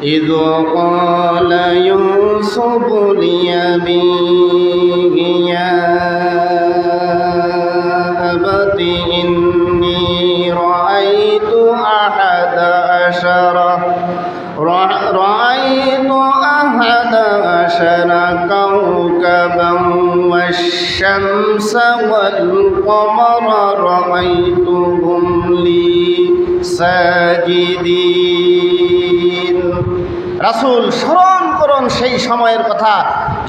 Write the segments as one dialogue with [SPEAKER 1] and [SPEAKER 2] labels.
[SPEAKER 1] إذ قال يوسف لأبيه يا أبت إني رأيت أحد عشر كوكبا والشمس والقمر رأيتهم لي ساجدين রাসূল স্মরণ করুন সেই সময়ের কথা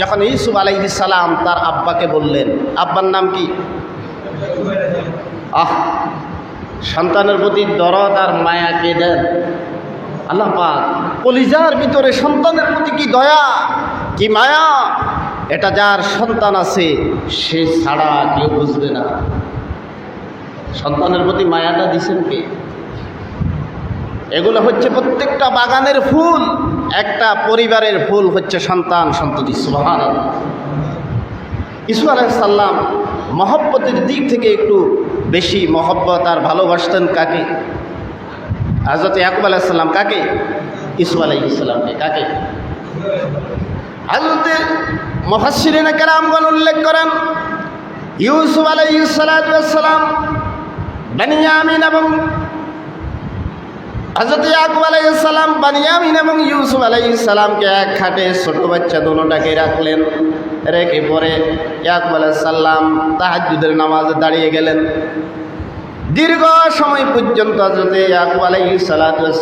[SPEAKER 1] যখন ইউসুফ আলাইহিস সালাম তার আব্বাকে বললেন। আব্বার নাম কি? সন্তানের প্রতি দরদ আর মায়া কে দেন? আল্লাহ পাক। কলিজার ভিতরে সন্তানের প্রতি কি দয়া, কি মায়া, এটা যার সন্তান আছে সে ছাড়া কেউ বুঝবে না। সন্তানের প্রতি মায়াটা দিছেন কে? এগুলো হচ্ছে প্রত্যেকটা বাগানের ফুল, একটা পরিবারের ফুল হচ্ছে সন্তান সন্ততি। সুবহানাল্লাহ। ইউসুফ আলাইহিস সালাম মহব্বতের দিক থেকে একটু বেশি মহব্বত আর ভালোবাসতেন কাকে? হযরত ইয়াকুব আলাইহিস সালাম কাকে? ইউসুফ আলাইহিস সালামকে। কাকে? হযরত মুফাসসিরিনে কেরামগণ উল্লেখ করেন ইউসুফ আলাইহিস সালাম বেনিয়ামিন এবং হযরত ইয়াকুব আলাইহিস সালাম বেনিয়ামিন এবং ইউসুফ আলাইহিস সালামকে এক খাটে ছোট বাচ্চা দুটোটাকে রাখলেন। রেখে পরে ইয়াকুব আলাইহিস সালাম তাহাজ্জুদের নামাজে দাঁড়িয়ে গেলেন। দীর্ঘ সময় পর্যন্ত হযরত ইয়াকুব আলাইহিস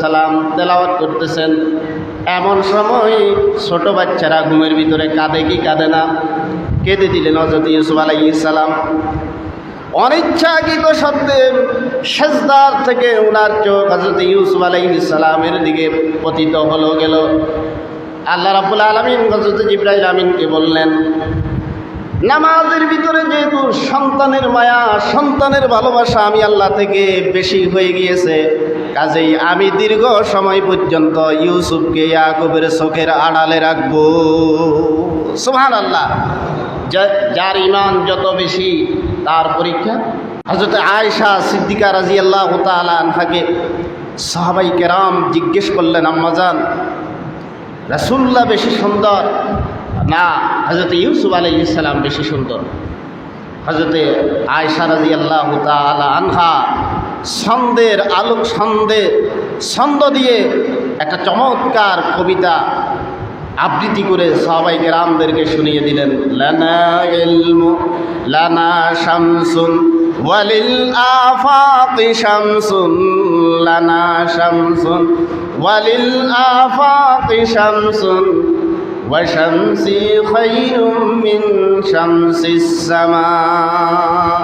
[SPEAKER 1] সালাম তেলাওয়াত করতেছেন। এমন সময় ছোট বাচ্চারা ঘুমের ভিতরে কাঁদে কি কাঁদে না? কেঁদে দিলেন হযরত ইউসুফ আলাইহিস সালাম। অনিচ্ছাকৃত শব্দে সেজদার থেকে ওনার চোখ হযরত ইউসুফ আলাইহিস সালামের দিকে পতিত হলো গেল। আল্লাহ রাব্বুল আলামিন হযরত জিবরাইল আমিনকে বললেন, নামাজের ভিতরে যেহেতু সন্তানের মায়া, সন্তানের ভালোবাসা আমি আল্লাহ থেকে বেশি হয়ে গিয়েছে, কাজেই আমি দীর্ঘ সময় পর্যন্ত ইউসুফকে ইয়াকুবের চোখের আড়ালে রাখবো। সুবহানাল্লাহ। যার ঈমান যত বেশি তার পরীক্ষা। হযরত আয়েশা সিদ্দিকা রাদিয়াল্লাহু তাআলা আনহাকে সাহাবাই কেরাম জিজ্ঞেস করলেন, আম্মাজান রাসূলুল্লাহ বেশি সুন্দর না হযরত ইউসুফ আলাইহিস সালাম বেশি সুন্দর? হযরত আয়েশা রাদিয়াল্লাহু তাআলা আনহা ছন্দের আলোক ছন্দ দিয়ে একটা চমৎকার কবিতা আবৃত্তি করে সাহাবায়ে কেরামদেরকে শুনিয়ে দিলেন। লানা ইলমু লানা শামসুন ওয়ালিল আফাকি শামসুন, লানা শামসুন ওয়ালিল আফাকি শামসুন وشمسي خير من شمس السماء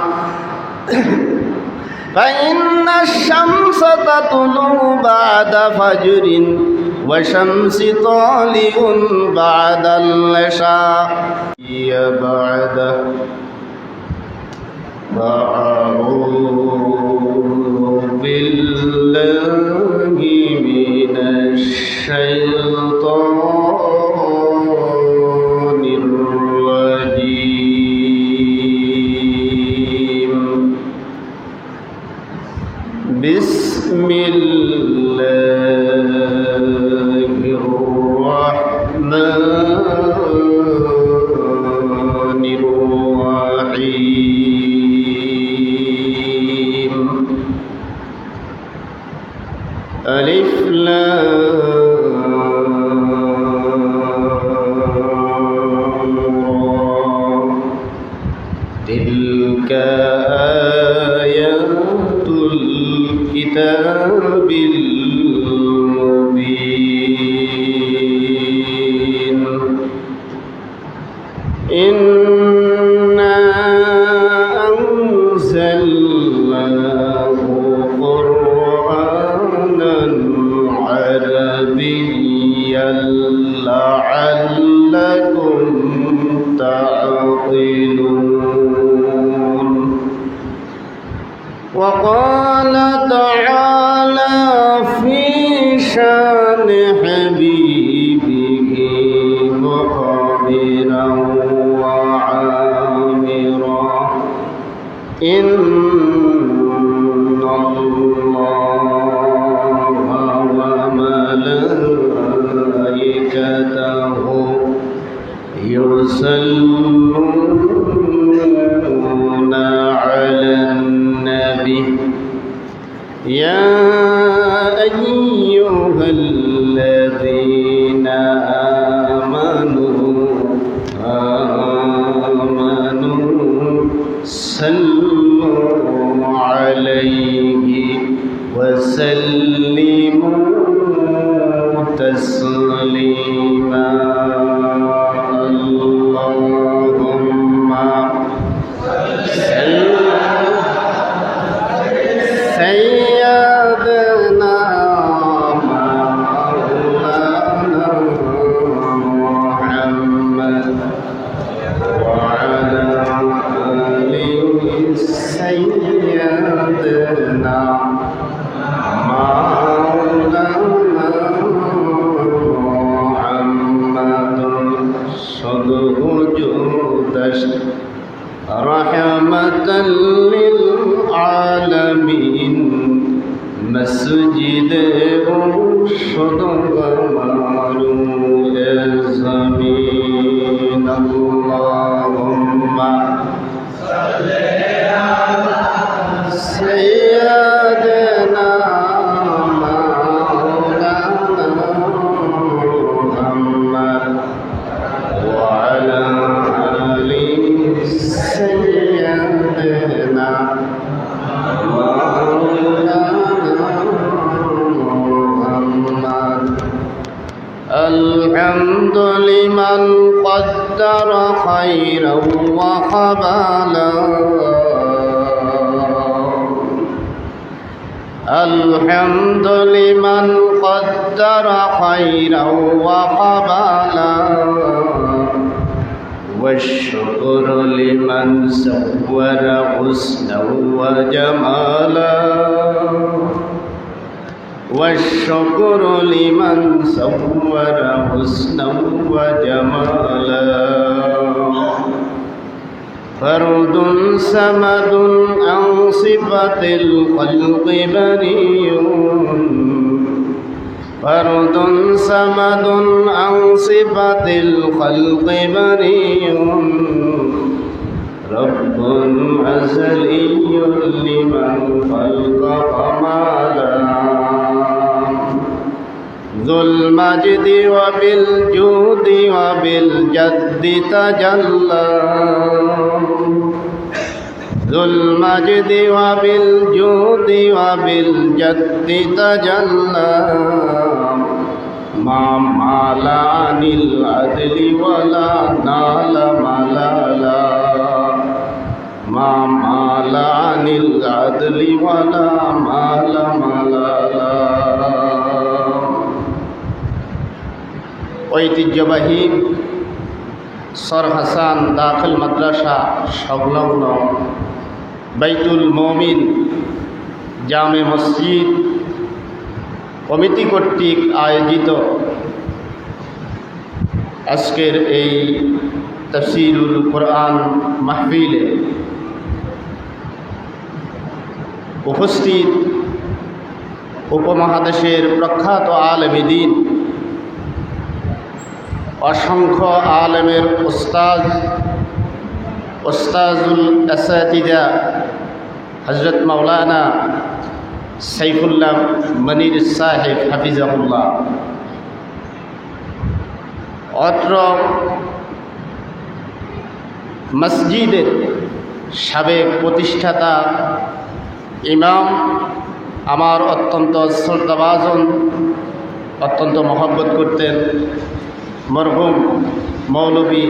[SPEAKER 1] فإن الشمس تطلع بعد فجر وشمس طالع بعد العشاء بعد أعوذ بالله من الشيطان بسم الله الرحمن الرحيم ألف لام را تلك آيات الكتاب المبين إنا أنزلناه قرآنا عربيا لعلكم تعقلون وقال تعالى في شان حبيبه مخبرا وعامرا إن الله وملائكته وملائكته يصلون على النبي يا أيها الذين آمنوا صلوا عليه وسلموا تسليما اللهم صل سيدنا مولانا محمد وعلى آل سيدنا مولانا محمد صدق جودش رحمة للعالمين مسجد صدق معروف زمين اللهم صل على سيدنا مولانا محمد وعلى آل سيدنا مولانا محمد الحمد لمن قدر خيرا وقبلا الحمد لمن قدر خيرا وقبلا والشكر لمن سور حسنا وجمالا والشكر لمن سور حسنا وجمالا فرد صمد عن صفة الخلق بريء فرد صمد عن صفة الخلق بريء رب أزلي لمن خلق كمالا ذو المجد وبالجود وبالجد تجلى ذو المجد وبالجود وبالجد تجلى ما مال عن العدل ولا نال ملالا ما مال عن العدل ولا مال ملالا ঐতিহ্যবাহী সর হাসান দাখিল মাদ্রাসা সংলগ্ন বাইতুল মুমিন জামে মসজিদ কমিটি কর্তৃক আয়োজিত আজকের এই তাফসীরুল কোরআন মাহফিলে উপস্থিত উপমহাদেশের প্রখ্যাত আলেমে দ্বীন অসংখ্য আলেমের ওস্তাজুল আসাতিজা হযরত মাওলানা সাইফুল্লাহ মনির সাহেব হাফিজাহুল্লাহ অত্র মসজিদের সাবেক প্রতিষ্ঠাতা ইমাম আমার অত্যন্ত শ্রদ্ধাভাজন অত্যন্ত মহব্বত করতেন মরহুম মৌলভী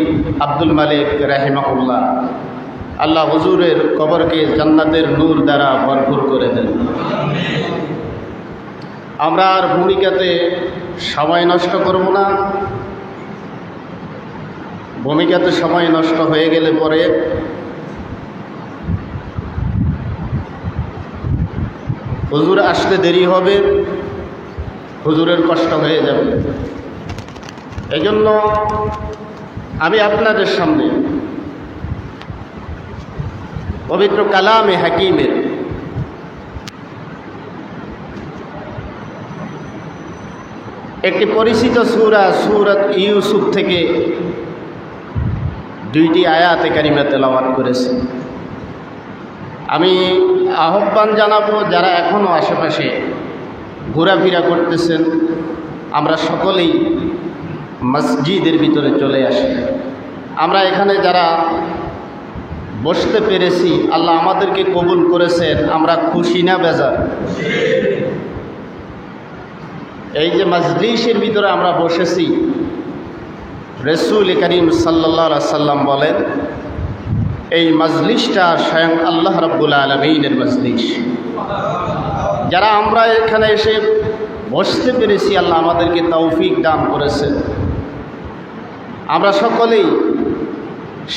[SPEAKER 1] আব্দুল মালিক রাহিমাহুল্লাহ আল্লাহ হুজুরের কবরকে জান্নাতের নূর দ্বারা ভরপুর করে দেন। আমরা আর ভূমিকাতে সময় নষ্ট করব না। ভূমিকাতে সময় নষ্ট হয়ে গেলে পরে হুজুর আসতে দেরি হবে, হুজুরের কষ্ট হয়ে যাবে। এজন্য আমি আপনাদের সামনে পবিত্র কালামে হাকিমের একটি পরিচিত সূরা সূরাত ইউসুফ থেকে দুইটি আয়াতে কারিমা তেলাওয়াত করেছি। আমি আহ্বান জানাবো যারা এখনও আশেপাশে ঘোরাফেরা করতেছেন, আমরা সকলেই মসজিদের ভিতরে চলে আসি। আমরা এখানে যারা বসতে পেরেছি, আল্লাহ আমাদেরকে কবুল করেছেন, আমরা খুশি না বেজার? এই যে মজলিসের ভিতরে আমরা বসেছি, রাসূল করিম সাল্লাল্লাহু আলাইহি সাল্লাম বলেন এই মজলিসটা স্বয়ং আল্লাহ রাব্বুল আলামিনের মজলিস। যারা আমরা এখানে এসে বসতে পেরেছি, আল্লাহ আমাদেরকে তৌফিক দান করেছেন। আমরা সকলেই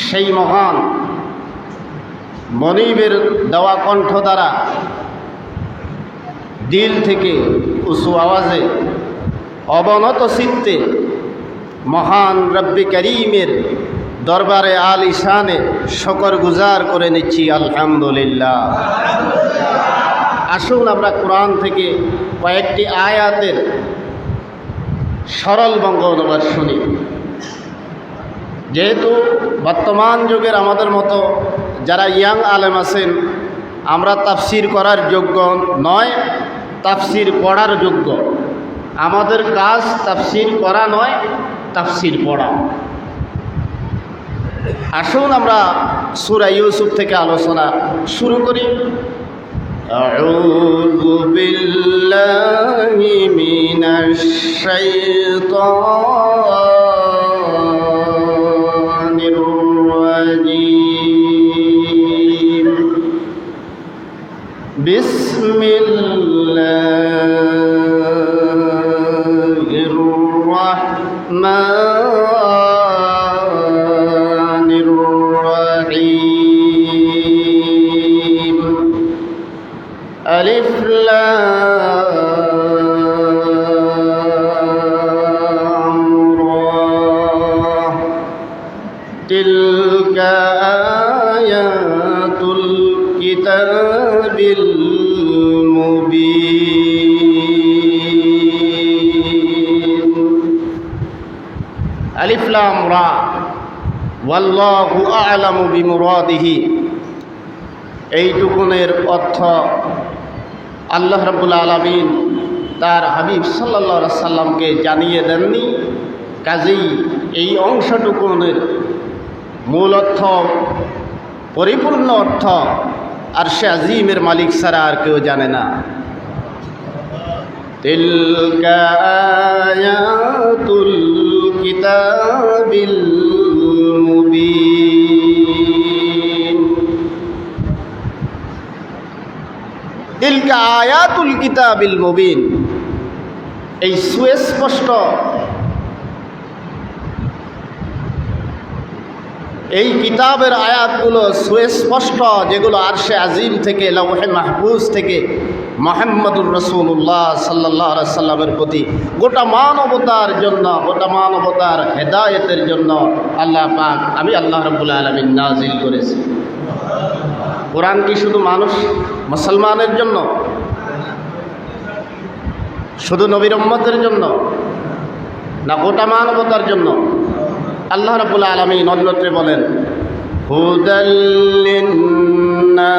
[SPEAKER 1] সেই মহান মনিবের দেওয়া কণ্ঠ দ্বারা দিল থেকে উঁচু আওয়াজে অবনত চিত্তে মহান রব্বে করিমের দরবারে আলিশানে শকর গুজার করে নিচ্ছি আলহামদুলিল্লাহ। আসুন আমরা কোরআন থেকে কয়েকটি আয়াতের সরল বঙ্গ অনুবাদ শুনি। যেহেতু বর্তমান যুগের আমাদের মতো যারা ইয়াং আলেম আছেন, আমরা তাফসির করার যোগ্য নয়, তাফসির পড়ার যোগ্য। আমাদের কাজ তাফসির করা নয়, তাফসির পড়া। আসুন আমরা সূরা ইউসুফ থেকে আলোচনা শুরু করি। আউযু বিল্লাহি মিনাশ শাইতানির রাজীম। বিসমিল্লাহির রাহমানির রাহিম। আলিফ লাম রা। তিলকা আয়াতুল কিতাবিল মুবিন। আলিফ লাম রা ওয়াল্লাহু আ'লামু বিমুরাদিহি। এইটুকুনের অর্থ আল্লাহ রাব্বুল আলামিন তার হাবিব সাল্লাল্লাহু আলাইহি সাল্লামকে জানিয়ে দেননি, কাজেই এই অংশটুকুনের মূল অর্থ, পরিপূর্ণ অর্থ আরশে আজিমের মালিক ছাড়া আর কেউ জানে না। তিলকা আয়াতুল কিতাবিল মুবিন। তিলকা আয়াতুল কিতাবিল মুবিন, এই সুস্পষ্ট, এই কিতাবের আয়াতগুলো সুস্পষ্ট, যেগুলো আরশে আজিম থেকে, লৌহে মাহফুজ থেকে মুহাম্মদুর রাসূলুল্লাহ সাল্লাল্লাহু আলাইহি সাল্লামের প্রতি গোটা মানবতার জন্য, গোটা মানবতার হেদায়েতের জন্য আল্লাহ পাক, আমি আল্লাহ রাব্বুল আলামিন নাজিল করেছি। কোরআন কি শুধু মানুষ মুসলমানের জন্য, শুধু নবীর উম্মতের জন্য, না গোটা মানবতার জন্য? আল্লাহ রাব্বুল আলামিন অন্যত্রে বলেন হুদাল লিন্নাস।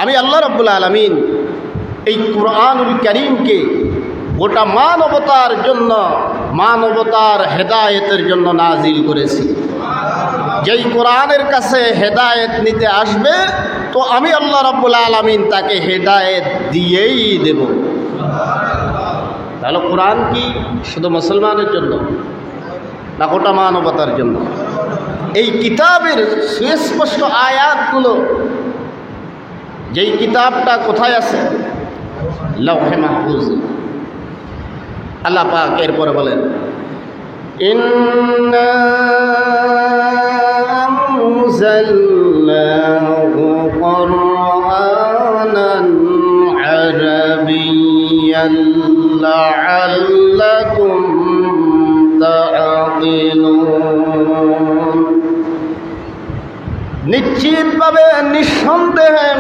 [SPEAKER 1] আমি আল্লাহ রাব্বুল আলামিন এই কুরআনুল কারীমকে গোটা মানবতার জন্য, মানবতার হেদায়েতের জন্য নাজিল করেছি। যেই কোরআনের কাছে হেদায়েত নিতে আসবে, তো আমি আল্লাহ রাব্বুল আলামিন তাকে হেদায়েত দিয়েই দেব। তাহলে কোরআন কি শুধু মুসলমানের জন্য, না গোটা মানবতার জন্য? এই কিতাবের সুস্পষ্ট আয়াতগুলো, যেই কিতাবটা কোথায় আছে? লৌহে মাহফুজ। আল্লাহ পাক এরপরে বলেন ইন্না আনজালনাহু কুরআনান আরাবিয়্যান লাআল্লাকুম তা'কিলুন। নিশ্চিতভাবে, নিঃসন্দেহে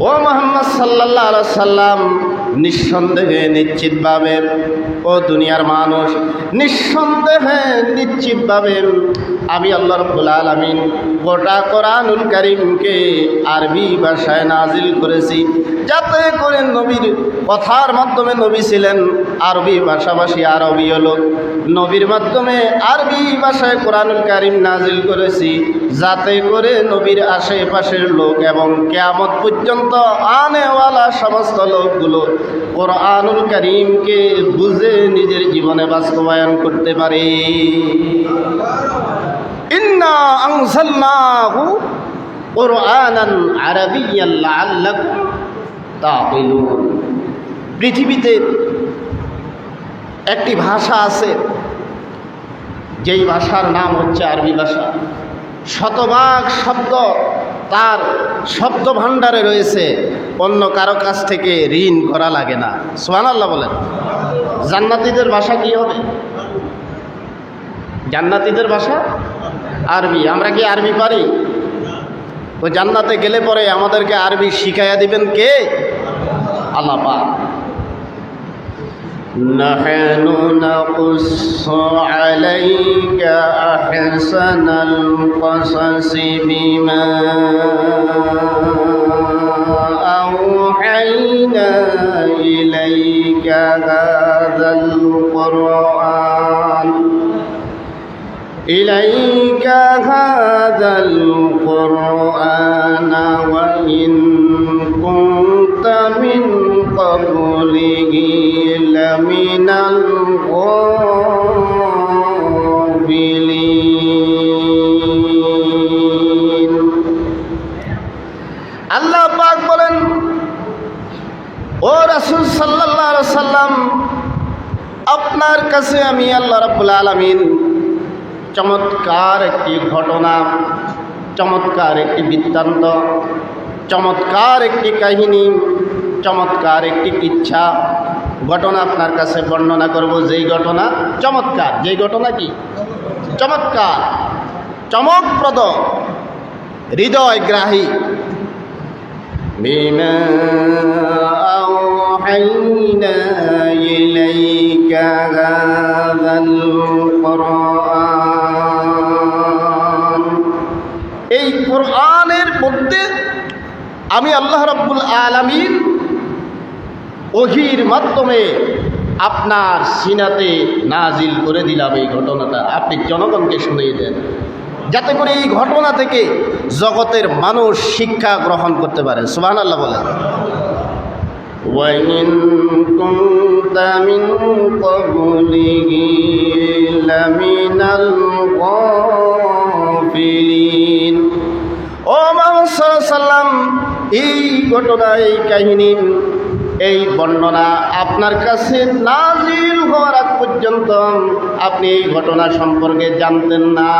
[SPEAKER 1] ও মুহাম্মদ সাল্লাল্লাহু আলাইহি সাল্লাম, নিঃসন্দেহে নিশ্চিতভাবে ও দুনিয়ার মানুষ, নিঃসন্দেহে নিশ্চিতভাবে আমি আল্লাহ রাব্বুল আলামিন গোটা কোরআনুল কারীমকে আরবি ভাষায় নাজিল করেছি, যাতে করে নবীর কথার মাধ্যমে নবী ছিলেন আরবি ভাষাভাষী, আরবীয় লোক। নবীর মাধ্যমে আরবি ভাষায় কোরআনুল কারীম নাজিল করেছি, যাতে করে নবীর আশেপাশের লোক এবং কিয়ামত পর্যন্ত আনেওয়ালা সমস্ত লোকগুলো কোরআনুল কারীমকে বুঝে নিজের জীবনে বাস্তবায়ন করতে পারে। ইন্না আনজালনাহু কুরআনান আরাবিয়্যান লাআল্লাকুম তাকিলুন। পৃথিবীতে একটি ভাষা আছে, যেই ভাষার নাম হচ্ছে আরবি ভাষা। শতভাগ শব্দ তার শব্দ ভাণ্ডারে রয়েছে, অন্য কারো কাছ থেকে ঋণ করা লাগে না। সুবহানাল্লাহ বলেন। জান্নাতীদের ভাষা কি হবে? জান্নাতীদের ভাষা আরবি। আমরা কি আরবি পারি? তো জান্নাতে গেলে পরে আমাদেরকে আরবি শিখাইয়া দিবেন কে? আল্লাহ পাক। নাহনু নাকুসসু আলাইকা আহসানাল কসাসি বিমা আওহাইনা ইলাইকা হাযাল কুরআন إليك هذا القرآن وإن كنت من قبله لمن الغافلين। আল্লাহ পাক বলেন, ও রাসূল সাল্লাল্লাহু আলাইহি সাল্লাম, আপনার কাছে আমি আল্লাহ রাব্বুল আলামিন চমৎকার একটি ঘটনা, চমৎকার একটি বৃত্তান্ত, চমৎকার একটি কাহিনী, চমৎকার একটি কিচ্ছা ঘটনা আপনার কাছে বর্ণনা করব। যেই ঘটনা চমৎকার, যেই ঘটনা কি চমৎকার, চমকপ্রদ, হৃদয়গ্রাহী। বিমা আওহাইনা ইলাইকা হাযাল কুরআন। এই কোরআনের মধ্যে আমি আল্লাহ রাব্বুল আলামিন ওহীর মাধ্যমে আপনার সিনাতে নাজিল করে দিলাম। এই ঘটনাটা আপনি জনগণকে শুনিয়ে দেন, যাতে করে এই ঘটনা থেকে জগতের মানুষ শিক্ষা গ্রহণ করতে পারে। সুবহানাল্লাহ বলেন। وَإِن كُنتَ مِن قَبْلِهِ لَمِنَ الْغَافِلِينَ। ও মুহাম্মদ সাল্লাল্লাহু আলাইহি সাল্লাম, এই ঘটনা, এই কাহিনী, এই বর্ণনা আপনার কাছে নাজিল হওয়ার আগ পর্যন্ত আপনি এই ঘটনা সম্পর্কে জানতেন না।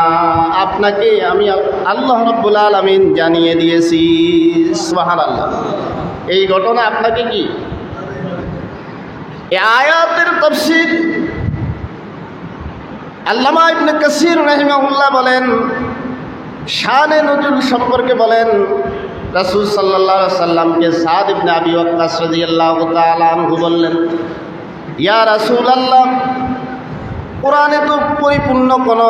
[SPEAKER 1] আপনাকে আমি আল্লাহ রাব্বুল আলামিন জানিয়ে দিয়েছি। সুবহানাল্লাহ। এই ঘটনা আপনাকে কি? এই আয়াতের তাফসীর আল্লামা ইবনে কাসির রাহিমাহুল্লাহ বলেন, শানে নুজুল সম্পর্কে বলেন, রাসূল সাল্লাল্লাহু আলাইহি সাল্লামকে সাদ ইবনে আবি ওয়াক্কাস রাদিয়াল্লাহু তাআলা আনহু বললেন, ইয়া রাসূলুল্লাহ, কোরআনে তো পরিপূর্ণ কোন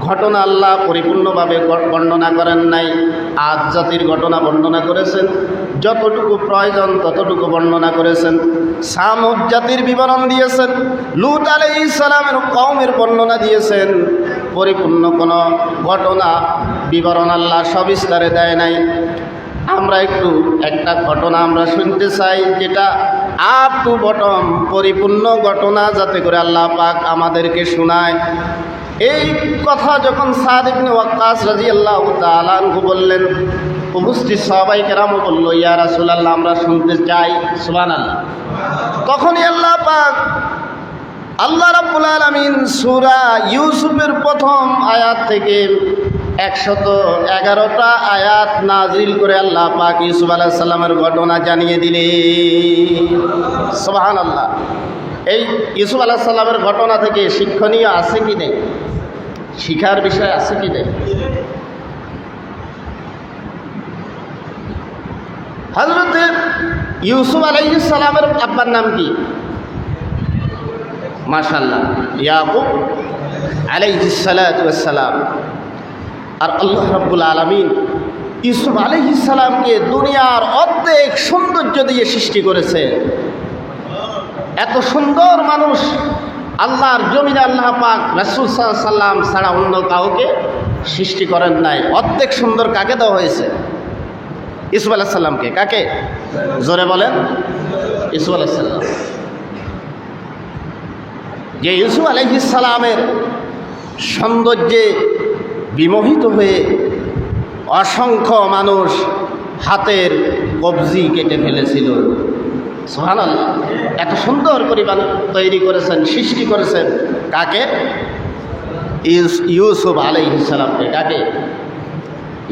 [SPEAKER 1] ঘটনা আল্লাহ পরিপূর্ণভাবে বর্ণনা করেন নাই। আদ জাতির ঘটনা বর্ণনা করেছেন, যতটুকু প্রয়োজন ততটুকু বর্ণনা করেছেন। সামুদ জাতির বিবরণ দিয়েছেন, লূত আলাইহিস সালামের কওমের বর্ণনা দিয়েছেন। পরিপূর্ণ কোন ঘটনা বিবরণ আল্লাহ সবিস্তারে দেয় নাই। আমরা একটু একটা ঘটনা আমরা শুনতে চাই, যেটা আপ টু বটম পরিপূর্ণ ঘটনা, যাতে করে আল্লাহ পাক আমাদেরকে শোনায়। এই কথা যখন সাদ ইবনে ওয়াক্কাস রাদিয়াল্লাহু তাআলা আনহু বললেন, উপস্থিত সাহাবায়ে কেরামও বলল, ইয়া রাসূলুল্লাহ, আমরা শুনতে চাই। সুবহানাল্লাহ। তখনই আল্লাহ পাক, আল্লাহ রাব্বুল আলামিন সূরা ইউসুফের প্রথম আয়াত থেকে 111টা আয়াত নাজিল করে আল্লাহ পাক ইউসুফ আলাইহিস সালামের ঘটনা জানিয়ে দিলেন। সুবহানাল্লাহ। এই ইউসুফ আলাইহিস সালামের ঘটনা থেকে শিক্ষণীয় আছে কি নেই? শিখার বিষয় আছে কি নেই? হযরত ইউসুফ আলাইহিস সালামের আব্বার নাম কি? মাশাআল্লাহ, ইয়াকুব আলাইহিস সালাতু ওয়াস সালাম। আর আল্লাহ রাব্বুল আলামিন ইউসুফ আলাইহিস সালামকে দুনিয়ার অর্ধেক সৌন্দর্য দিয়ে সৃষ্টি করেছে। এত সুন্দর মানুষ আল্লাহর জমিনে আল্লাহ পাক রাসূল সাল্লাল্লাহু আলাইহি সাল্লাম ছাড়া অন্য কাউকে সৃষ্টি করেন নাই। অর্ধেক সুন্দর কাকে দেওয়া হয়েছে? ইউসুফ আলাইহিস সালামকে। কাকে? জোরে বলেন। ইউসুফ আলাইহিস সালাম। যে ইউসুফ আলাইহিস সালামের সৌন্দর্যে বিমোহিত হয়ে অসংখ্য মানুষ হাতের কবজি কেটে ফেলেছিল। সুবহানাল্লাহ। এত সুন্দর পরিমাণ তৈরি করেছেন, সৃষ্টি করেছেন। কাকে? ইউসুফ আলাইহিস সালামকে। কাকে?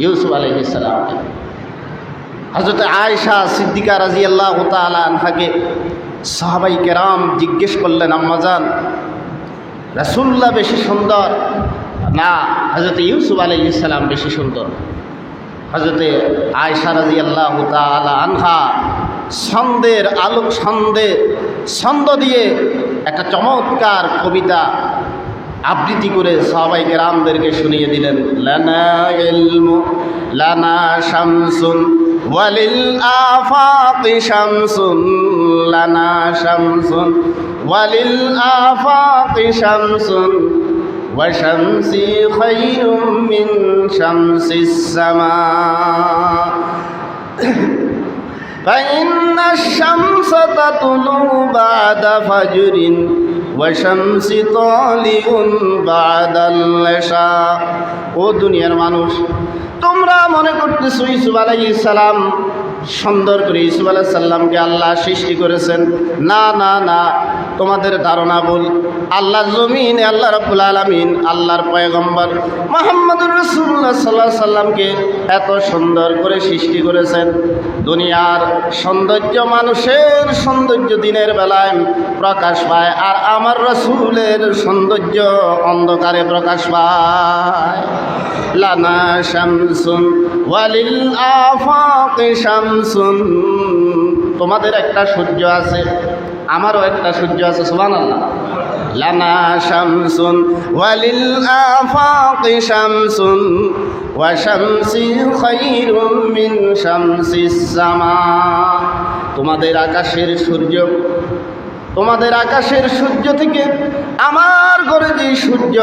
[SPEAKER 1] ইউসুফ আলাইহিস সালামকে। হযরত আয়েশা সিদ্দিকা রাদিয়াল্লাহু তাআলা আনহাকে সাহাবায়ে কেরাম জিজ্ঞেস করলেন, আম্মাজান রাসূলুল্লাহ বেশি সুন্দর না হযরত ইউসুফ আলাইহিস সালাম বেশি সুন্দর? হযরত আয়েশা রাদিয়াল্লাহু তাআলা আনহা ছন্দ দিয়ে একটা চমৎকার কবিতা আবৃত্তি করে সাহাবায়ে কেরামদেরকে শুনিয়ে দিলেন। লানা ইলমু লানা শামসুন ওয়ালিল আফাকি শামসুন, লানা শামসুন ওয়ালিল আফাকি শামসুন ওয়া শামসি খায়রুম মিন শামসিস সামা فإن الشمس تطلع بعد فجر وشمس طالع بعد العشاء। ও দুনিয়ার মানুষ, তোমরা মনে করতেছো ইউসুফ আলাইহিস সালাম সুন্দর করে ইউসুফ আলাইহিস সালামকে আল্লাহ সৃষ্টি করেছেন। না না না, তোমাদের ধারণা ভুল। আল্লাহ জমিনে আল্লাহ রাব্বুল আলামিন আল্লাহর পয়গম্বর মুহাম্মদুর রাসূলুল্লাহ সাল্লাল্লাহু আলাইহি সাল্লামকে এত সুন্দর করে সৃষ্টি করেছেন। দুনিয়ার সৌন্দর্য মানুষের সৌন্দর্য দিনের বেলায় প্রকাশ পায়, আর আমার রাসূলের সৌন্দর্য অন্ধকারে প্রকাশ পায়। লানা শামসুন ওয়ালিল আফাকি শামসুন, তোমাদের একটা সূর্য আছে, আমারও একটা সূর্য আছে। সুবহানাল্লাহ। লানা শামসুন ওয়ালিল আফাকি শামসুন ওয়া শামসি খায়রুম মিন শামসিস সামা। তোমাদের আকাশের সূর্য থেকে আমার ঘরে যে সূর্য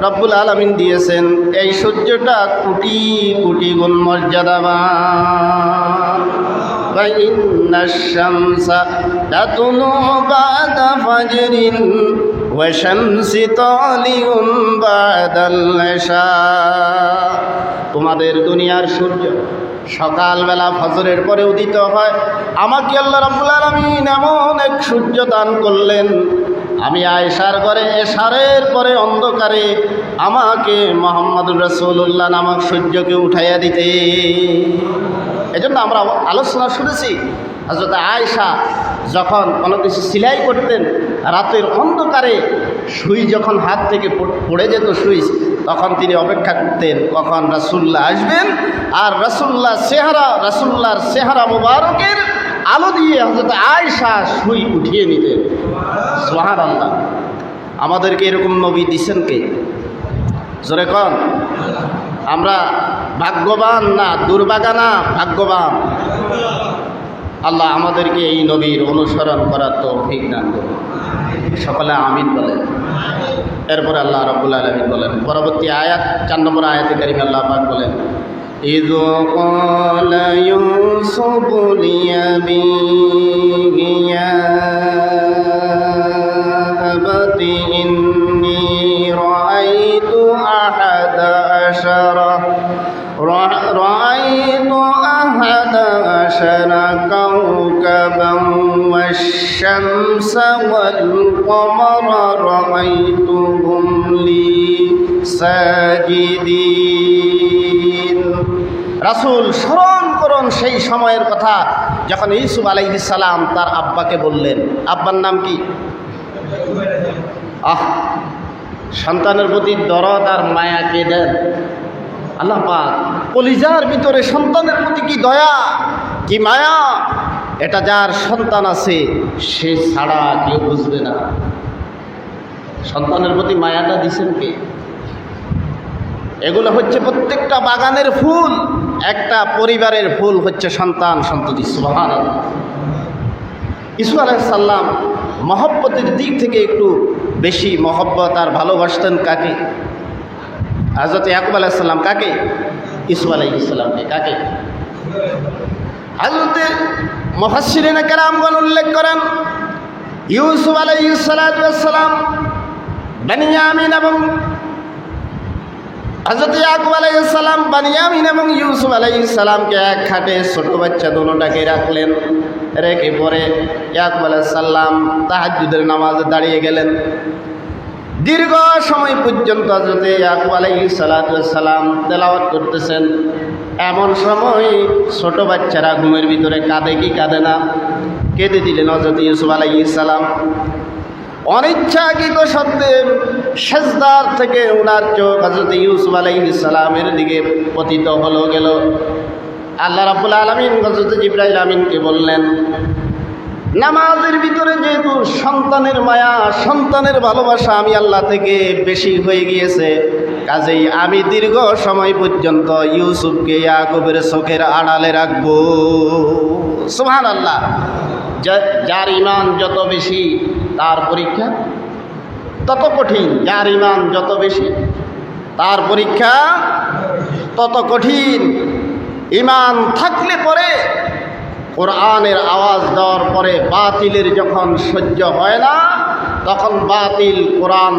[SPEAKER 1] রব্বুল আলামিন দিয়েছেন, এই সূর্যটা কোটি কোটি গুণ মর্যাদাবান। ফাইন্নাশ শামসা তাতলু বা'দা ফাজরিন ওয়া শামসি তালিউন বা'দাল ইশা। তোমাদের দুনিয়ার সূর্য সকালবেলা ফজরের পরে উদিত হয়। আমাকে আল্লাহ রাব্বুল আলামিন এমন এক সূর্য দান করলেন, আমি আয়েশার ঘরে এশারের পরে অন্ধকারে আমাকে মুহাম্মদুর রাসূলুল্লাহ নামক সূর্যকে উঠাইয়া দিতে। এজন্য আমরা আলোচনা শুনেছি, হযরত আয়েশা যখন কোনো কিছু সেলাই করতেন, রাতের অন্ধকারে সুই যখন হাত থেকে পড়ে যেত সুইচ, তখন তিনি অপেক্ষা করতেন কখন রাসূলুল্লাহ আসবেন, আর রাসূলুল্লাহর চেহারা মুবারকের আলো দিয়ে হযরত আয়েশা সুই উঠিয়ে নিতেন। সুবহানাল্লাহ। আমাদেরকে এরকম নবী দিচ্ছেন কে? জোরে কন। আমরা ভাগ্যবান না দুর্ভাগা না ভাগ্যবান? আল্লাহ আমাদেরকে এই নবীর অনুসরণ করার তৌফিক দান করুন। সকলে আমিন বলেন। এরপরে আল্লাহ রাব্বুল আলামিন বলেন পরবর্তী আয়াত 4 নম্বর আয়াতে কারিমে আল্লাহ পাক বলেন, إذ قال يوسف لأبيه يا أبت إني رأيت أحد عشر كوكبا والشمس والقمر رأيتهم لي ساجدين। রাসূল স্মরণ করুন সেই সময়ের কথা যখন ইউসুফ আলাইহিস সালাম তার আব্বাকে বললেন। আব্বার নাম কি? সন্তানের প্রতি দরদ আর মায়া কে দেন? আল্লাহ পাক। কলিজার ভিতরে সন্তানের প্রতি কি দয়া! কি মায়া! এটা যার সন্তান আছে সে ছাড়া কেউ বুঝবে না। সন্তানের প্রতি মায়াটা দিছেন কে? এগুলো হচ্ছে প্রত্যেকটা বাগানের ফুল, একটা পরিবারের ফুল হচ্ছে সন্তান সন্ততি। সুবহানাল্লাহ। ইসু আলাইহিস সালাম মহব্বতের দিক থেকে একটু বেশি মহব্বত আর ভালোবাসতেন কাকে? হযরত ইয়াকুব আলাইহিস সালাম কাকে? ইসু আলাইহিস সালামকে। কাকে? হযরত মুফাসসিরিনে কেরামগণ উল্লেখ করেন ইউসুফ আলাইহিস সালাম বেনিয়ামিন এবং হযরত ইয়াকুব আলাইহিস সালাম বেনিয়ামিন এবং ইউসুফ আলাইহিস সালামকে এক খাটে ছোট বাচ্চা দুটোটাকে রাখলেন। রেখে পরে ইয়াকুব আলাইহিস সালাম তাহাজ্জুদের নামাজে দাঁড়িয়ে গেলেন। দীর্ঘ সময় পর্যন্ত হযরত ইয়াকুব আলাইহিস সালাম তেলাওয়াত করতেছেন। এমন সময় ছোট বাচ্চারা ঘুমের ভিতরে কাঁদে কি কাঁদে না? কেঁদে দিলেন হযরত ইউসুফ আলাইহিস সালাম। অনিচ্ছাকৃত সত্ত্বে সেজদার থেকে ওনার চোখ হযরত ইউসুফ আলাইহিস সালামের দিকে পতিত হলো গেল। আল্লাহ রাব্বুল আলামিন হযরত জিবরাইল আমিনকে বললেন, নামাজের ভিতরে যেহেতু সন্তানের মায়া, সন্তানের ভালোবাসা আমি আল্লাহ থেকে বেশি হয়ে গিয়েছে, কাজেই আমি দীর্ঘ সময় পর্যন্ত ইউসুফকে ইয়াকুবের চোখের আড়ালে রাখবো। সুবহানাল্লাহ। যার ঈমান যত বেশি তার পরীক্ষা তত কঠিন। যার ঈমান যত বেশি তার পরীক্ষা তত কঠিন। ঈমান থাকলে পরে কোরআনের আওয়াজ দেওয়ার পরে বাতিলের যখন সহ্য হয় না, তখন বাতিল কোরআন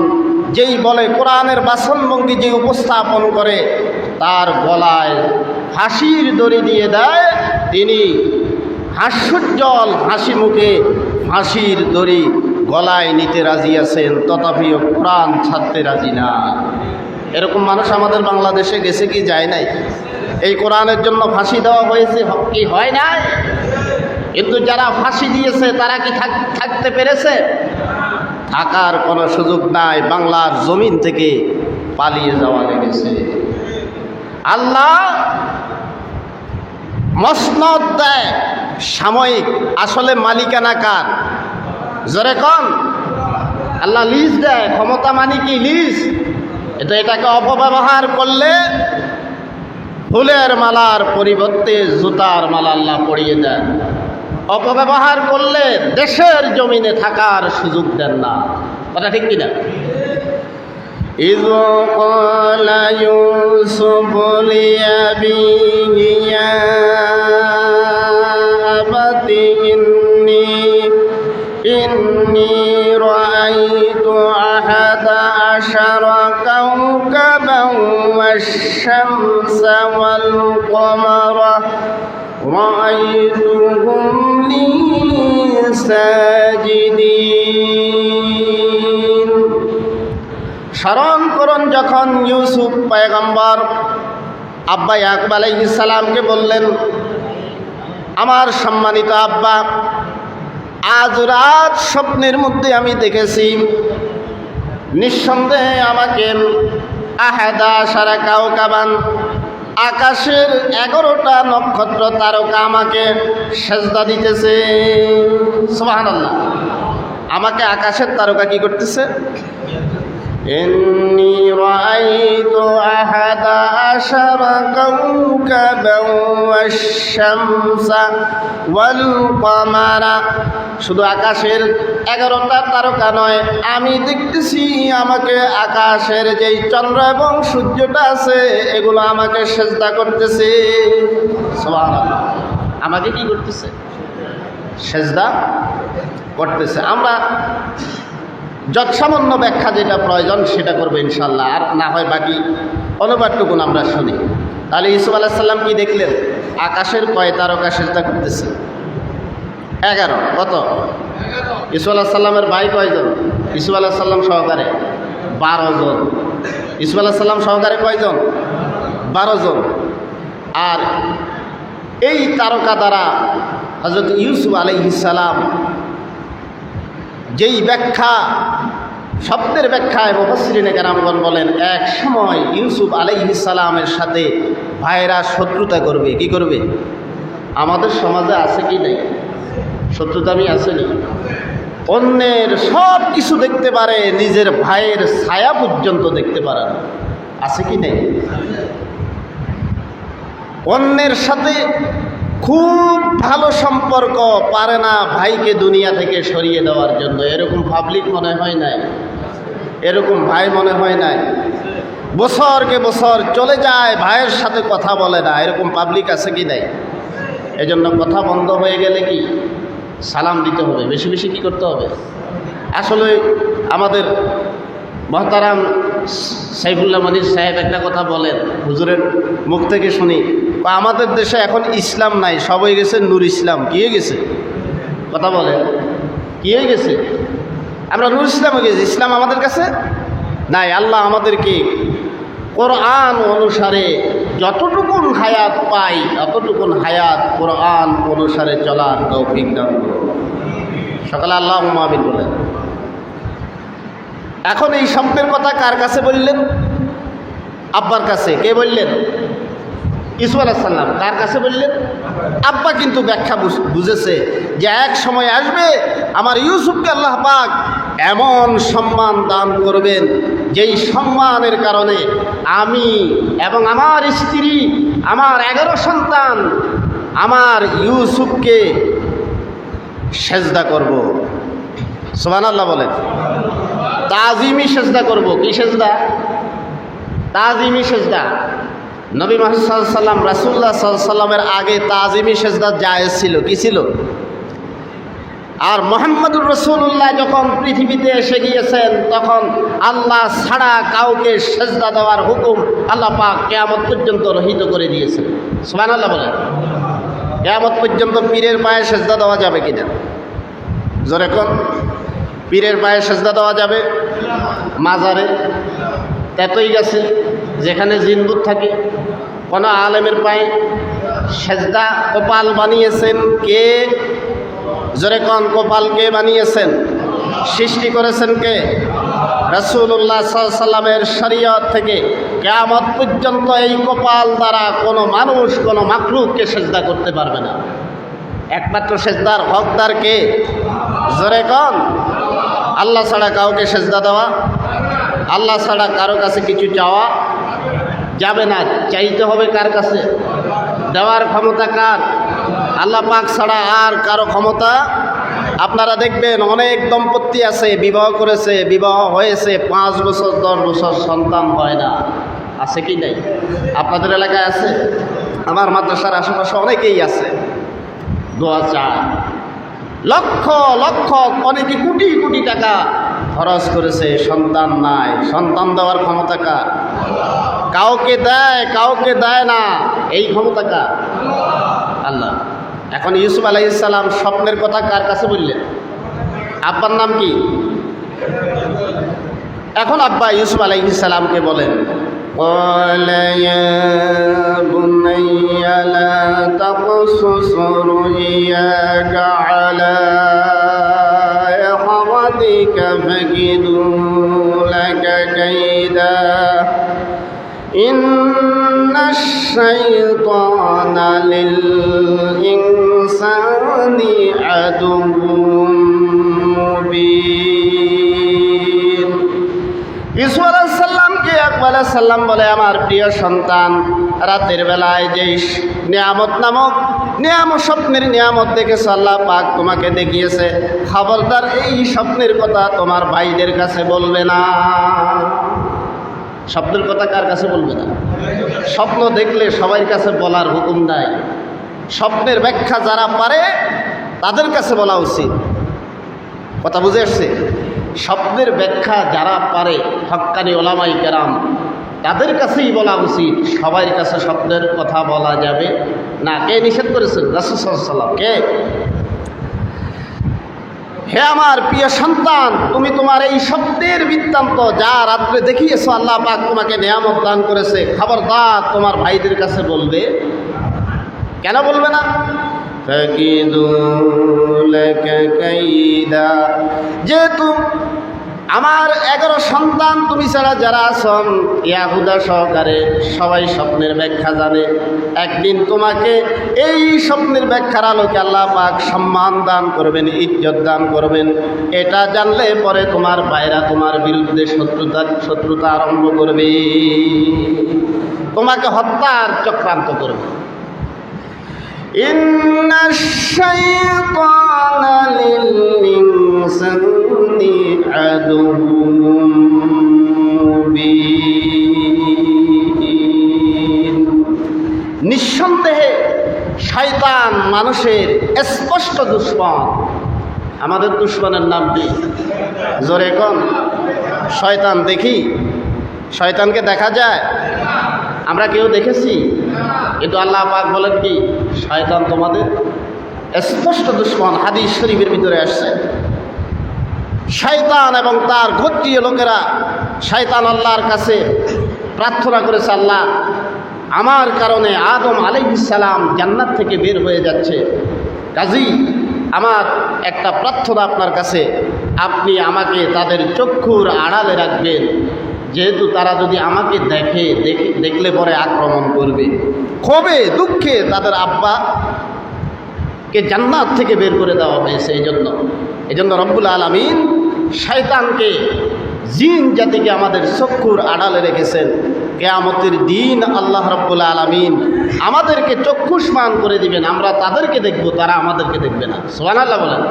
[SPEAKER 1] যেই বলে, কোরআনের বাসনভঙ্গি যে উপস্থাপন করে, তার গলায় ফাঁসির দড়ি দিয়ে দেয়। তিনি হাস্যোজ্জ্বল হাসি মুখে ফাঁসির দড়ি গলায় নিতে রাজি আছেন, তথাপিও কোরআন ছাড়তে রাজি না। এরকম মানুষ আমাদের বাংলাদেশে গেছে কি যায় নাই? এই কোরআনের জন্য ফাঁসি দেওয়া হয়েছে কি হয় নাই? কিন্তু যারা ফাঁসি দিয়েছে তারা কি থাকতে পেরেছে? থাকার কোনো সুযোগ নাই, বাংলার জমিন থেকে পালিয়ে যাওয়া লেগেছে। আল্লাহ মসনদ দেয় সাময়িক, আসলে মালিকানা কার? জোরে কন। আল্লাহ লিজ দেয়, ক্ষমতা মানে কি? লিজ। এটাকে অপব্যবহার করলে ফুলের মালার পরিবর্তে জুতার মালা আল্লাহ পরিয়ে দেন। অপব্যবহার করলে দেশের জমিনে থাকার সুযোগ দেন না। কথা ঠিক কিনা? إذ قال يوسف لأبيه يا أبت إني رأيت 11 كوكبا والشمس والقمر رأيتهم لي ساجدين। স্মরণ করুন যখন ইউসুফ পয়গম্বর আব্বা ইয়াকুব আলাইহিস সালামকে বললেন, আমার সম্মানিত আব্বা, আজ রাত স্বপ্নের মধ্যে আমি দেখেছি নিঃসন্দেহে আমাকে 11 কাওকাবান, আকাশের 11টা নক্ষত্র তারকা আমাকে সেজদা দিতেছে। সুবহানাল্লাহ। আমাকে আকাশের তারকা কি করতেছে? إني رأيت 11 كوكبا والشمس والقمر। শুধু আকাশের 11টা তারকা নয়, আমি দেখতেছি আমাকে আকাশের যেই চন্দ্র এবং সূর্যটা আছে এগুলো আমাকে সেজদা করতেছে। সুবহানাল্লাহ। আমাকে কি করতেছে? সেজদা করতেছে। আমরা যৎসামান্য ব্যাখ্যা যেটা প্রয়োজন সেটা করবো ইনশাল্লাহ, আর না হয় বাকি অনুবাদটুকুন আমরা শুনি। তাহলে ইউসুফ আলাইহিস সালাম কি দেখলেন? আকাশের কয় তারকা সেজদা করতেছে? 11। কত? ইউসুফ আলাইহিস সালামের ভাই কয়জন? ইউসুফ আলাইহিস সালাম সহকারে 12 জন। ইউসুফ আলাইহিস সালাম সহকারে কয়জন? 12 জন। আর এই তারকা দ্বারা হযরত ইউসুফ আলাইহিস সালাম যেই ব্যাখ্যা, শব্দের ব্যাখ্যায় মুফাসসিরিনে কেরামগণ বলেন, এক সময় ইউসুফ আলাইহিস সালামের সাথে ভাইরা শত্রুতা করবে। কি করবে? আমাদের সমাজে আছে কি নেই? শত্রুতামি আসেনি? অন্যের সব কিছু দেখতে পারে, নিজের ভাইয়ের ছায়া পর্যন্ত দেখতে পারে না, আছে কি নেই? অন্যের সাথে খুব ভালো সম্পর্ক, পারে না ভাইকে দুনিয়া থেকে সরিয়ে দেওয়ার জন্য। এরকম পাবলিক মনে হয় নাই, এরকম ভাই মনে হয় নাই। বছরকে বছর চলে যায়, ভাইয়ের সাথে কথা বলে না, এরকম পাবলিক আছে কি নাই? এজন্য কথা বন্ধ হয়ে গেলে কি সালাম দিতে হবে, বেশি বেশি কি করতে হবে? আসলে আমাদের মহতারাম সাইফুল্লাহ মনির সাহেব একটা কথা বলেন, হুজুরের মুখ থেকে শুনি, আমাদের দেশে এখন ইসলাম নাই, সব হয়ে গেছে নূর ইসলাম। কি হয়ে গেছে? কথা বলেন, কি হয়ে গেছে? আমরা নূর ইসলাম হয়ে গেছি, ইসলাম আমাদের কাছে নাই। আল্লাহ আমাদেরকে কোরআন অনুসারে যতটুকুন হায়াত পাই, ততটুকুন হায়াত কোরআন অনুসারে চলার তৌফিক দান করুন। সকালে আল্লাহুম্মা আমিন বলেন। এখন এই স্বপ্নের কথা কার কাছে বললেন? আব্বার কাছে। কে বললেন? ইউসুফ আলাইহিস সালাম। কার কাছে বললেন? আব্বা কিন্তু ব্যাখ্যা বুঝেছে যে এক সময় আসবে আমার ইউসুফকে আল্লাহ পাক এমন সম্মান দান করবেন, যেই সম্মানের কারণে আমি এবং আমার স্ত্রী, আমার 11 সন্তান আমার ইউসুফকে সেজদা করব। সুবহানাল্লাহ বলেন। তাজিমি সেজদা করব। কি সেজদা? তাজিমি সেজদা। নবী মুহাম্মদ সাল্লাল্লাহু আলাইহি ওয়াসাল্লাম, রাসূলুল্লাহ সাল্লাল্লাহু আলাইহি ওয়াসাল্লামের আগে তাজিমি সেজদা জায়েজ ছিল। কি ছিল? আর মুহাম্মদুর রাসূলুল্লাহ যখন পৃথিবীতে এসে গিয়েছেন, তখন আল্লাহ ছাড়া কাউকে সেজদা দেওয়ার হুকুম আল্লাহ পাক কিয়ামত পর্যন্ত রহিত করে দিয়েছেন। সুবহানাল্লাহ বলেন। কিয়ামত পর্যন্ত পীরের পায়ে সেজদা দেওয়া যাবে কিনা? জোরে কোন। পীরের পায়ে সেজদা দেওয়া যাবে? মাজারে, তেতই গাছে, যেখানে জিনবুত থাকে, কোনো আলেমের পায়ে সেজদা কপাল বানিয়েছেন কে? জোরে কোন। কপাল কে বানিয়েছেন? সৃষ্টি করেছেন কে? রাসূলুল্লাহ সাল্লাল্লাহু আলাইহি ওয়াসাল্লামের শরীয়ত থেকে কিয়ামত পর্যন্ত এই কপাল দ্বারা কোনো মানুষ, কোনো মাখলুককে সেজদা করতে পারবে না। একমাত্র সেজদার হকদার কে? জোরে কোন। আল্লাহ ছাড়া কাউকে সেজদা দেওয়া, আল্লাহ ছাড়া কারো কাছে কিছু চাওয়া যাবে না। চাইতে হবে কার কাছে? দেওয়ার ক্ষমতা কার? আল্লাহ পাক ছাড়া আর কারো ক্ষমতা। আপনারা দেখবেন অনেক দম্পতি আছে, বিবাহ করেছে, বিবাহ হয়েছে, 5 বছর 10 বছর সন্তান হয় না। আছে কি নাই? আপনাদের এলাকায় আছে? আমার মাদ্রাসার আশেপাশে অনেকেই আছে। দোয়া চায়, লক্ষ লক্ষ, অনেকে কোটি কোটি টাকা খরচ করেছে, সন্তান নাই। সন্তান দেওয়ার ক্ষমতা কার? কাউকে দেয়, কাউকে দেয় না, এই ক্ষমতা কার? আল্লাহ। এখন ইউসুফ আলাইহিস সালাম স্বপ্নের কথা কার কাছে বললেন? আব্বার নাম কি? এখন আব্বা ইউসুফ আলাইহিস সালামকে বলেন, قال يا بني لا تقصص رؤياك على إخوتك فكيدوا لك كيدا إن الشيطان للإنسان عدو مبين। ইউসুফ আলাইহিস সালামকে ইয়াকুব আলাইহিস সালাম বলে, আমার প্রিয় সন্তান, রাতের বেলায় যেই নিয়ামত নামক নিয়ামত, স্বপ্নের নিয়ামত দেখেছ, আল্লাহ পাক তোমাকে দেখিয়েছে, খবরদার এই স্বপ্নের কথা তোমার ভাইদের কাছে বলবে না। স্বপ্নের কথা কার কাছে বলবে না? স্বপ্ন দেখলে সবার কাছে বলার হুকুম নাই। স্বপ্নের ব্যাখ্যা যারা পারে তাদের কাছে বলা উচিত। কথা বুঝে আসছে? স্বপ্নের ব্যাখ্যা যারা পারে, হক্কানি ওলামাই কেরাম, তাদের কাছেই বলা উচিত। সবার কাছে স্বপ্নের কথা বলা যাবে না। কে নিষেধ করেছেন? রাসূল সাল্লাল্লাহু আলাইহি ওয়াসাল্লাম। কে? হে আমার প্রিয় সন্তান, তুমি তোমার এই স্বপ্নের বৃত্তান্ত যা রাত্রে দেখিয়েছো, আল্লাহ পাক তোমাকে নিয়ামত দান করেছে, খবরদার তোমার ভাইদের কাছে বলবে। কেন বলবে না? যেহেতু আমার 11 সন্তান তুমি ছাড়া যারা আছেন ইয়াহুদা সহকারে সবাই স্বপ্নের ব্যাখ্যা জানে। একদিন তোমাকে এই স্বপ্নের ব্যাখ্যার আলোকে আল্লাহ পাক সম্মান দান করবেন, ইজ্জত দান করবেন। এটা জানলে পরে তোমার ভাইরা তোমার বিরুদ্ধে শত্রুতা আরম্ভ করবে, তোমাকে হত্যার চক্রান্ত করবে। ইন্নাশ শাইতানা লিল ইনসানি আদুউম মুবিন। নিঃসন্দেহে শয়তান মানুষের স্পষ্ট দুশমন। আমাদের দুশমনের নাম কি? জোরে কোন? শয়তান। দেখি শয়তানকে দেখা যায়? আমরা কেউ দেখেছি? কিন্তু আল্লাহ পাক বলেন কি, শয়তান তোমাদের স্পষ্ট দুশমন। হাদিস শরীফের ভিতরে আসছে শয়তান এবং তার গোত্রীয় লোকেরা শয়তান আল্লাহর কাছে প্রার্থনা করেছে, আল্লাহ আমার কারণে আদম আলাইহিস সালাম জান্নাত থেকে বের হয়ে যাচ্ছে, কাজী আমার একটা প্রার্থনা আপনার কাছে, আপনি আমাকে তাদের চক্ষুর আড়ালে রাখবেন, যেহেতু তারা যদি আমাকে দেখলে পরে আক্রমণ করবে। ক্ষোভে দুঃখে তাদের আব্বাকে জান্নাত থেকে বের করে দেওয়া হয়েছে। এই জন্য রব্বুল আলামিন শয়তানকে, জিন জাতিকে আমাদের চক্ষুর আড়ালে রেখেছেন। কিয়ামতের দিন আল্লাহ রব্বুল আলামিন আমাদেরকে চক্ষুষ্মান করে দিবেন, আমরা তাদেরকে দেখব, তারা আমাদেরকে দেখবে না। সুবহানাল্লাহ বলেন।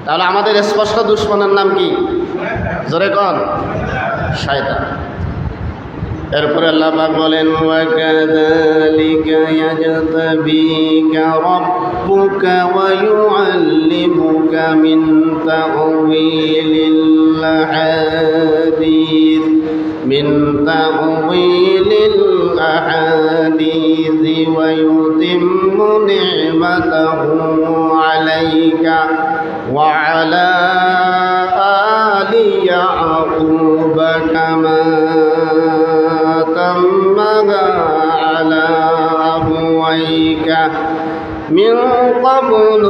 [SPEAKER 1] তাহলে আমাদের স্পষ্ট দুশমনের নাম কি? জোরে কোন? শয়তান। এরপরে আল্লাহ পাক বলেন, ওয়া কাযালিকা ইয়াজতাবিকা রাব্বুকা ওয়া ইউআল্লিমুকা মিন তা'ওয়িলিল আহাদিস ওয়া ইউতিম্মু নি'মাতাহু আলাইকা ওয়া আলা আলি ইয়াকুব কামা تمها على أبويك من قبل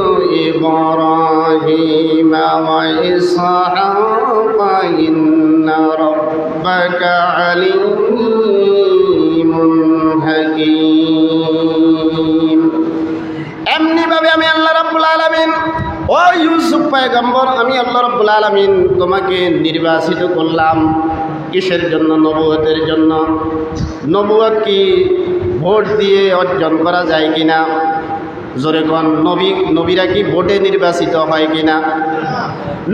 [SPEAKER 1] إبراهيم وإسحاق إن ربك عليم حكيم। এমনি ভাবে আমি আল্লাহ রাব্বুল আলামিন, ও ইউসুফ পয়গম্বর, আমি আল্লাহ রাব্বুল আলামিন তোমাকে নির্বাচিত করলাম। কিসের জন্য? নবুয়তের জন্য। নবুয়ত কি ভোট দিয়ে অর্জন করা যায় কিনা? জোরে কোন? নবীরা কি ভোটে নির্বাচিত হয় কিনা?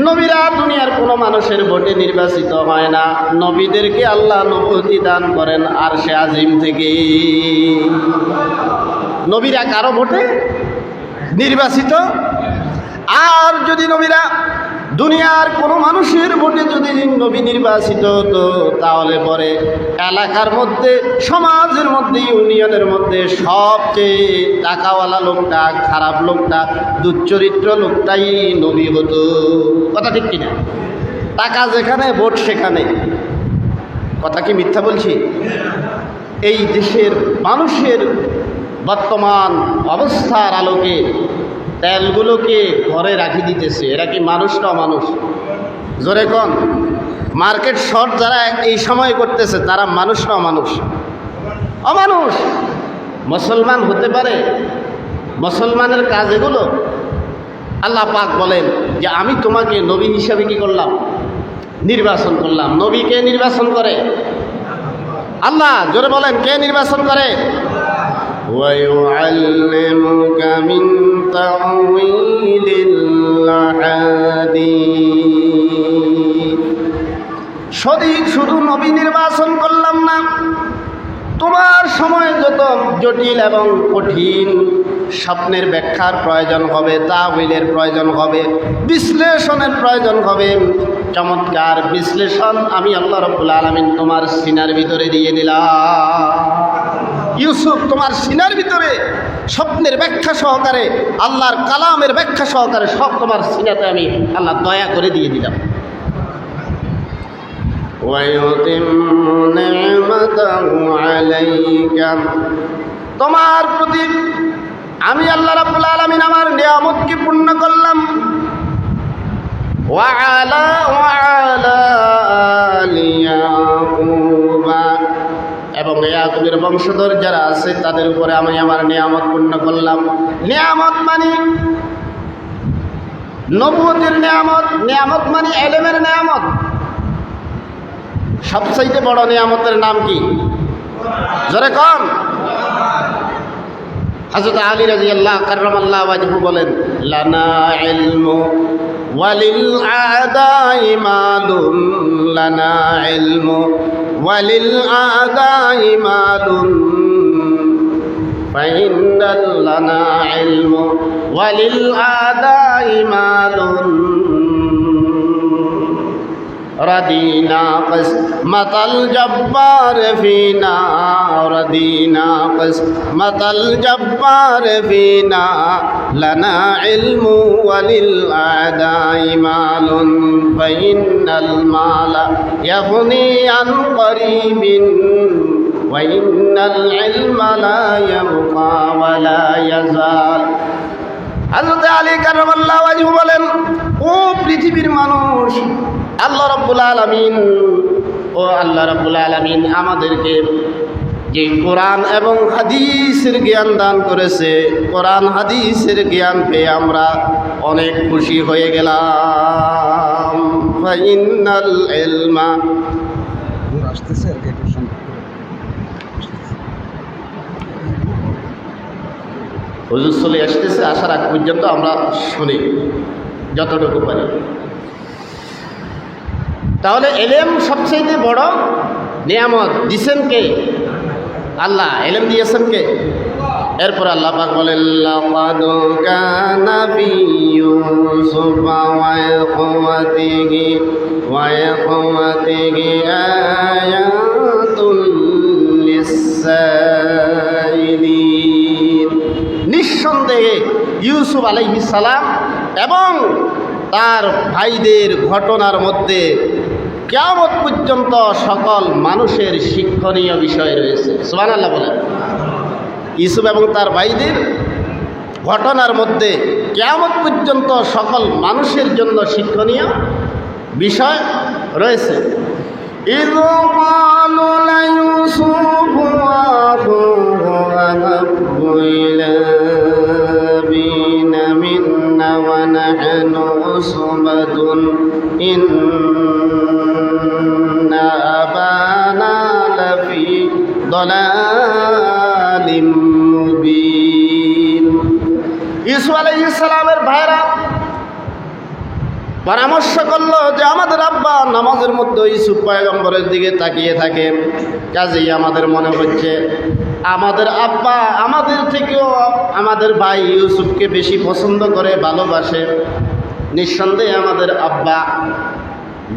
[SPEAKER 1] নবীরা দুনিয়ার কোনো মানুষের ভোটে নির্বাচিত হয় না। নবীদেরকে আল্লাহ নবুয়তি দান করেন আরশে আজিম থেকে। নবীরা কারো ভোটে নির্বাচিত? আর যদি নবীরা দুনিয়ার কোনো মানুষের ভোটে যদি নবী নির্বাচিত হতো, তাহলে পরে এলাকার মধ্যে, সমাজের মধ্যে, ইউনিয়নের মধ্যে সবচেয়ে টাকাওয়ালা লোকটা, খারাপ লোকটা, দুশ্চরিত্র লোকটাই নবী হতো। কথা ঠিক কিনা? টাকা যেখানে, ভোট সেখানে। কথা কি মিথ্যা বলছি? এই দেশের মানুষের বর্তমান অবস্থার আলোকে তেলগুলোকে ঘরে রাখি দিতেছে। এরা কি মানুষ না অমানুষ? জোরে কোন? মার্কেট শর্ট যারা এই সময় করতেছে, তারা মানুষ না অমানুষ? অমানুষ। মুসলমান হতে পারে? মুসলমানের কাজ এগুলো? আল্লাহ পাক বলেন যে আমি তোমাকে নবী হিসাবে কি করলাম? নির্বাচন করলাম। নবী কে নির্বাচন করে? আল্লাহ। জোরে বলেন, কে নির্বাচন করে? وَيُعَلِّمُكَ مِن تَأْوِيلِ الْأَحَادِيثِ। শুধু নবী নির্বাচন করলাম না, তোমার সময় যত জটিল এবং কঠিন স্বপ্নের ব্যাখ্যার প্রয়োজন হবে, তাওয়িলের প্রয়োজন হবে, বিশ্লেষণের প্রয়োজন হবে, চমৎকার বিশ্লেষণ আমি আল্লাহ রাব্বুল আলামিন তোমার সিনার ভিতরে দিয়ে দিলাম। ইউসুফ, তোমার সিনার ভিতরে স্বপ্নের ব্যাখ্যা সহকারে, আল্লাহর কালামের ব্যাখ্যা সহকারে সব তোমার সিনাতে আমি আল্লাহ দয়া করে দিয়ে দিলাম। তোমার প্রতি আমি আল্লাহ রাব্বুল আলামিন আমার নিয়ামতকে পূর্ণ করলাম। وعلى آل يعقوب এবং ইয়াকুবের বংশধর যারা আছে তাদের উপরে আমি আমার নিয়ামত পূর্ণ করলাম। নিয়ামত মানে নবুয়তের নিয়ামত, নিয়ামত মানে ইলমের নিয়ামত। সবচাইতে বড় নিয়ামতের নাম কি? জোরে কোন? হযরত আলী রাদিয়াল্লাহু কাররামাল্লাহু ওয়াজহু বলেন, লানা ইলমু ওয়ালিল আদাই মালুন, লানা ইলমু ওয়ালিল আদাই মালুন, ফাইন্নাল লানা ইলমু ওয়ালিল আদাই মালুন, رضينا قسمة الجبار فينا، رضينا قسمة الجبار فينا، لنا علم وللأعداء مال، فإن المال يغني عن قريب، وإن العلم لا يبقى ولا يزال। হযরত আলী কাররামাল্লাহু ওয়াজহু বলেন, ও পৃথিবীর মানুষ, আল্লাহ রাব্বুল আলামিন, ও আল্লাহ রাব্বুল আলামিন আমাদেরকে যে কোরআন এবং হাদিসের জ্ঞান দান করেছে, কোরআন হাদিসের জ্ঞান পেয়ে আমরা অনেক খুশি হয়ে গেলাম। ফাইনাল ইলমা আসতেছে হুজুর চলে আসতেছে, আসার আগ পর্যন্ত আমরা শুনি যতটুকু পারি। তাহলে ইলম সবচেয়ে বড় নিয়ামত দিয়েছেন কে? আল্লাহ। ইলম দিয়েছেন কে? এরপর আল্লাহ পাক বলেন, লাকাদ কানা ফি ইউসুফ ওয়া ইখওয়াতিহি আয়াতুল লিস-সাইলিন। নিঃসন্দেহে ইউসুফ আলাইহিস সালাম এবং তার ভাইদের ঘটনার মধ্যে কিয়ামত পর্যন্ত সকল মানুষের শিক্ষণীয় বিষয় রয়েছে। সুবহানাল্লাহ বলেন। ইউসুফ এবং তার ভাইদের ঘটনার মধ্যে কিয়ামত পর্যন্ত সকল মানুষের জন্য শিক্ষণীয় বিষয় রয়েছে। إذ قالوا ليوسف وأخوه أحب إلى أبينا منا ونحن عصبة إن أبانا لفي ضلال مبين। ইউসুফ আলাইহিস সালামের ভাইরা পরামর্শ করলো যে আমাদের আব্বা নামাজের মধ্যে ইউসুফ পয়গম্বরের দিকে তাকিয়ে থাকে, কাজেই আমাদের মনে হচ্ছে আমাদের আব্বা আমাদের থেকেও আমাদের ভাই ইউসুফকে বেশি পছন্দ করে, ভালোবাসে। নিঃসন্দেহে আমাদের আব্বা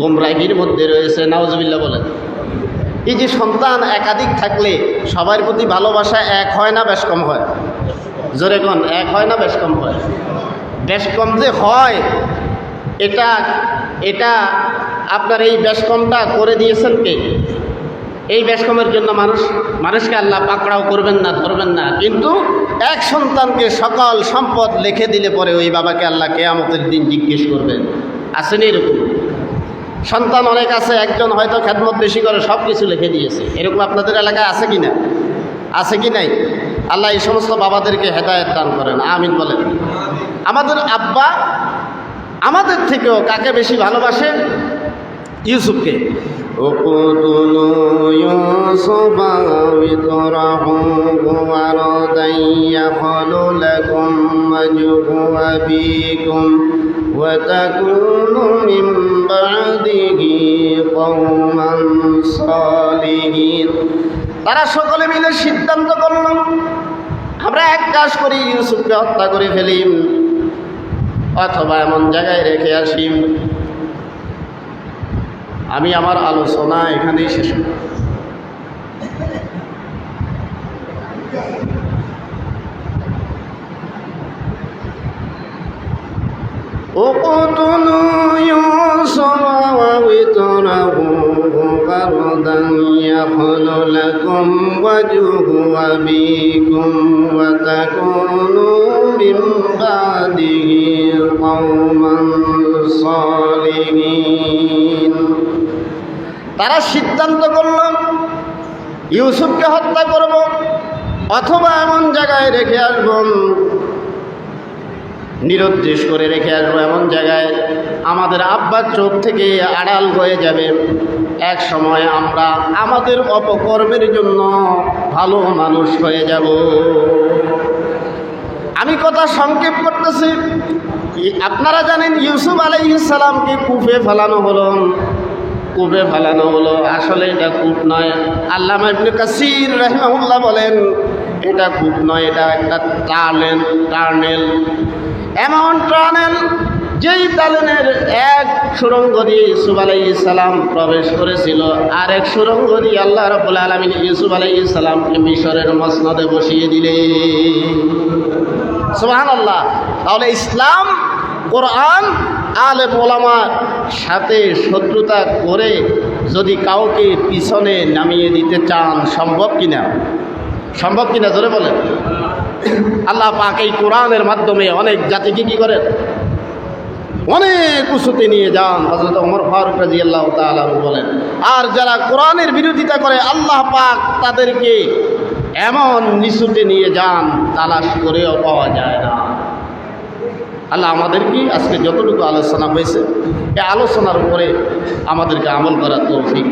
[SPEAKER 1] গোমরাহির মধ্যে রয়েছে। নাউজুবিল্লাহ বলেন। এই যে সন্তান একাধিক থাকলে সবার প্রতি ভালোবাসা এক হয় না বেশ কম হয়? জোরে কোন, এক হয় না বেশ কম হয়? বেশ কম যে হয়, এটা আপনার এই বেশকমটা করে দিয়েছেন কে? এই বেশকমের জন্য মানুষকে আল্লাহ পাকড়াও করবেন না, ধরবেন না। কিন্তু এক সন্তানকে সকল সম্পদ লিখে দিলে পরে ওই বাবাকে আল্লাহ কিয়ামতের দিন জিজ্ঞেস করবেন। আসেনি এরকম? সন্তান অনেক আছে, একজন হয়তো খেদমত বেশি করে, সব কিছু লিখে দিয়েছে। এরকম আপনাদের এলাকায় আছে কি না? আছে কি নাই? আল্লাহ এই সমস্ত বাবাদেরকে হেদায়েত দান করেন, আমিন বলেন। আমাদের আব্বা আমাদের থেকেও কাকে বেশি ভালোবাসেন? ইউসুফকে। اقتلوا يوسف أو اطرحوه أرضا يخل لكم وجه أبيكم وتكونوا من بعده قوما صالحين। তারা সকলে মিলে সিদ্ধান্ত করল, আমরা এক কাজ করি, ইউসুফকে হত্যা করে ফেলি অথবা এমন জায়গায় রেখে আসি। আমি আমার আলোচনা এখানেই শেষ করি। اقتلوا يوسف أو اطرحوه أرضا يخل لكم وجه أبيكم وتكونوا من بعده قوما الصالحين তারা সিদ্ধান্ত করল ইউসুফকে হত্যা করব অথবা এমন জায়গায় রেখে আসব, নিরুদ্দেশ করে রেখে আসবো এমন জায়গায় আমাদের আব্বার চোখ থেকে আড়াল হয়ে যাবে। এক সময় আমরা আমাদের অপকর্মের জন্য ভালো মানুষ হয়ে যাব। আমি কথা সংক্ষেপ করতেছি। আপনারা জানেন ইউসুফ আলাইহিস সালামকে কূপে ফেলানো হলো। কূপে ফেলানো হলো, আসলে এটা কূপ নয়। আল্লামা ইবনে কাসির রাহিমাহুল্লাহ বলেন এটা কূপ নয়, এটা একটা টানেল। এমন টানেল যেই টানেলের এক সুড়ঙ্গ দিয়ে ইউসুফ আলাইহিস সালাম প্রবেশ করেছিল, আর এক সুড়ঙ্গ দিয়ে আল্লাহ রাব্বুল আলামিন ইউসুফ আলাইহিস সালামকে মিশরের মসনদে বসিয়ে দিলেন। সুবহানাল্লাহ। তাহলে ইসলাম, কোরআন, আলেম ওলামার সাথে শত্রুতা করে যদি কাউকে পিছনে নামিয়ে দিতে চান, সম্ভব কিনা? সম্ভব কিনা জোরে বলেন। আল্লাহ পাক এই কোরআনের মাধ্যমে অনেক জাতিকে কি করেন, অনেক উঁচুতে নিয়ে যান। হযরত ওমর ফারুক রাদিয়াল্লাহু তাআলা বলেন, আর যারা কোরআনের বিরোধিতা করে আল্লাহ পাক তাদেরকে এমন নিচুতে নিয়ে যান তালাশ করেও পাওয়া যায় না। আল্লাহ আমাদেরকে আজকে যতটুকু আলোচনা হয়েছে এই আলোচনার উপরে আমাদেরকে আমল করার তৌফিক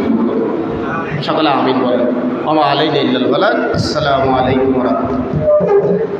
[SPEAKER 1] সকলে আমিন বলেন। ওয়া মা আলাইনা ইল্লাল বালাগ। আসসালামু আলাইকুম ওয়া রাহমাতুল্লাহ।